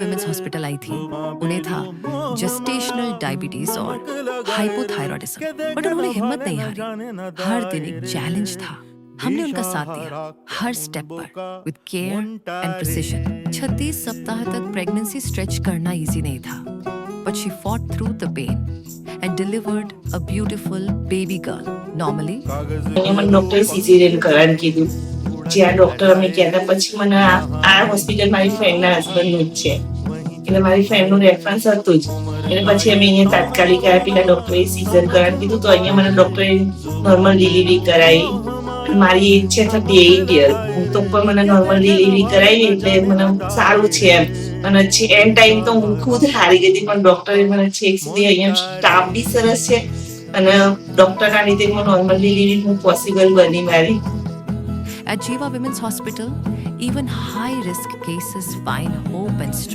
Women's hospital आई थी। उन्हें था जेस्टेशनल डायबिटीज और हाइपोथायरॉयडिज्म, बट उन्होंने हिम्मत नहीं हारी। हर दिन एक चैलेंज था। हमने उनका साथ दिया हर स्टेप पर विद केयर एंड प्रिसिजन। 36 सप्ताह तक प्रेगनेंसी स्ट्रेच करना इजी नहीं था, but she fought through the pain and delivered a beautiful baby girl normally. મને ડોક્ટરે સિઝેરિયન કરવાનું કીધું. જ્યાં ડોક્ટર અમે ગયા હતા પછી મને આ હોસ્પિટલ મારી ફ્રેન્ડના હસબન્ડનું જ છે, એટલે મારી ફ્રેન્ડનું રેફરન્સ હતું જ. એટલે પછી અમે અહીંયા તાત્કાલિક આવ્યા, પેલા ડોક્ટરે સિઝર કરવાનું કીધું તો અહીંયા મને ડોક્ટરે નોર્મલ ડિલિવરી કરાવી. મારી એજ છે 38 યર, તો પણ મને નોર્મલ ડિલિવરી કરાવી એટલે મને સારું છે એમ. અને એન્ડ ટાઈમ તો હું ખુદ હારી ગઈ હતી, પણ ડોક્ટરે મને છેક સુધી અહીંયા સ્ટાફ બી સરસ છે અને ડોક્ટરના લીધે નોર્મલ ડિલિવરી હું પોસિબલ બની મારી. At Jiva Women's Hospital, even high-risk cases find hope and strength.